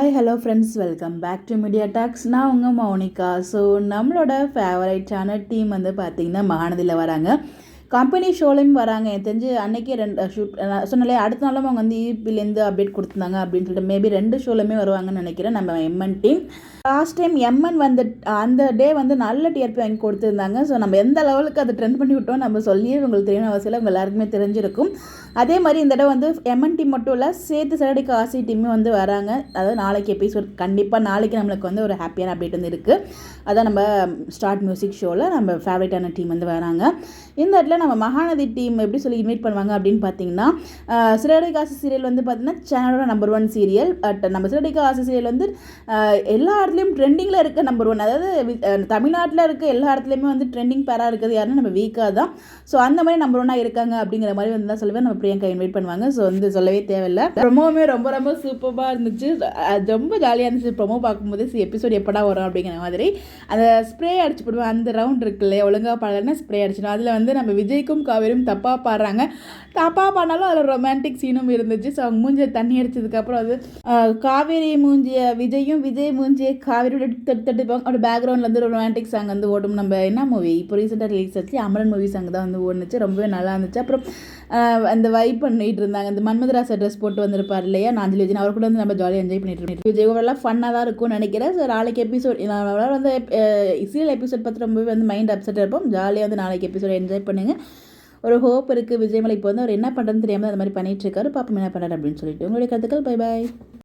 Hi hello friends, welcome back to Media Talks. நான் உங்கள் Mounika. So நம்மளோட ஃபேவரட்டான டீம் வந்து பார்த்திங்கன்னா மகாநதியில் வராங்க. கம்பெனி ஷோலையும் வராங்க. எனக்கு தெரிஞ்சு அன்றைக்கே 2 ஷூட் சொன்னாலே அடுத்த நாளும் அவங்க வந்து ஈபிலேருந்து அப்டேட் கொடுத்துருந்தாங்க அப்படின்னு சொல்லிட்டு மேபி 2 ஷோலையுமே வருவாங்கன்னு நினைக்கிறேன். நம்ம MN team last time MN வந்து அந்த டே வந்து நல்ல டிஆர்பி வாங்கி கொடுத்துருந்தாங்க. ஸோ நம்ம எந்த லெவலுக்கு அதை ட்ரெண்ட் பண்ணி விட்டோம் நம்ம சொல்லியே உங்களுக்கு தெரியணும் அவசியம் உங்கள் எல்லாருக்குமே தெரிஞ்சிருக்கும். அதே மாதிரி இந்த தடவை வந்து எம்என் டீம் மட்டும் இல்லை, சேர்த்து சரடிக்கு ஆசி டீமே வந்து வராங்க. அதாவது நாளைக்கு எபிசோட் கண்டிப்பாக நாளைக்கு நம்மளுக்கு வந்து ஒரு ஹாப்பியான அப்டேட் வந்து இருக்குது. அதான் நம்ம ஸ்டார்ட் மியூசிக் ஷோவில் நம்ம ஃபேவரட்டான டீம் வந்து வராங்க. இந்த இடத்துல நம்ம மகாநதி டீம் எப்படி சொல்லி இன்வைட் பண்ணுவாங்க அப்படின்னு பார்த்தீங்கன்னா, சிறகடிக்க ஆசை சீரியல் வந்து பார்த்தீங்கன்னா சேனலோட நம்பர் 1 சீரியல். பட் நம்ம சிறகடிக்க ஆசை சீரியல் வந்து எல்லா இடத்துலையும் ட்ரெண்டிங்கில் இருக்க நம்பர் 1. அதாவது தமிழ்நாட்டில் இருக்க எல்லா இடத்துலையுமே வந்து ட்ரெண்டிங் பேராக இருக்குது யாருன்னா நம்ம வீக்காக தான். ஸோ அந்த மாதிரி நம்பர் 1 இருக்காங்க அப்படிங்கிற மாதிரி வந்து தான் சொல்லுவேன். நம்ம பிரியங்கா இன்வைட் பண்ணுவாங்க. ஸோ வந்து சொல்லவே தேவையில்லை. ப்ரொமோவுமே ரொம்ப ரொம்ப சூப்பராக இருந்துச்சு. ரொம்ப ஜாலியாக இருந்துச்சு ப்ரொமோ பார்க்கும்போது. எபிசோட் எப்படா வரும் அப்படிங்கிற மாதிரி அந்த ஸ்ப்ரே அடிச்சு போடுவோம். அந்த ரவுண்ட் இருக்குல்ல, ஒழுங்காக பாடலைன்னா ஸ்ப்ரே அடிச்சிடும். அதில் வந்து நம்ம விஜய்க்கும் காவேரியும் தப்பாக பாடுறாங்க. தப்பாக பாடினாலும் அதில் ரொமான்டிக் சீனும் இருந்துச்சு. ஸோ அவங்க மூஞ்சியை தண்ணி அடிச்சதுக்கப்புறம் அது காவேரி மூஞ்சிய விஜயும், விஜய் மூஞ்சியை காவேரியோட தட்டுப்பாங்க. அப்படி பேக்ரவுண்டில் வந்து ஒரு ரொமான்டிக் சாங் வந்து ஓடும். நம்ம என்ன மூவி இப்போ ரீசெண்டாக ரிலீஸ் ஆச்சு, அமரன் மூவி சாங் தான் வந்து ஓடுனுச்சு. ரொம்பவே நல்லா இருந்துச்சு. அப்புறம் அந்த வைப் பண்ணிட்டு இருந்தாங்க. இந்த மன்மதராச ட்ரெஸ் போட்டு வந்திருப்பார் இல்லையா, நாஞ்சலி விஜய், அவர் கூட வந்து நம்ம ஜாலியாக என்ஜாய் பண்ணிட்டு இருக்கோம். விஜய் ஓவரெல்லாம் ஃபன்னாக தான் இருக்கும்னு நினைக்கிறேன். ஸோ நாளைக்கு எபிசோட் வந்து சீரியல் எபிசோட் பார்த்து ரொம்பவே வந்து மைண்ட் அப்செட் இருப்போம். ஜாலியாக வந்து நாளைக்கு எபிசோட் என்ஜாய் பண்ணுங்கள். ஒரு ஹோப் இருக்குது. விஜய் மலை இப்போ வந்து அவர் என்ன பண்ணுறதுன்னு தெரியாமல் அந்த மாதிரி பண்ணிட்டு இருக்காரு. பாப்போம் என்ன பண்ணுறாரு அப்படின்னு சொல்லிட்டு. உங்களுடைய கருத்துக்கள். Bye bye.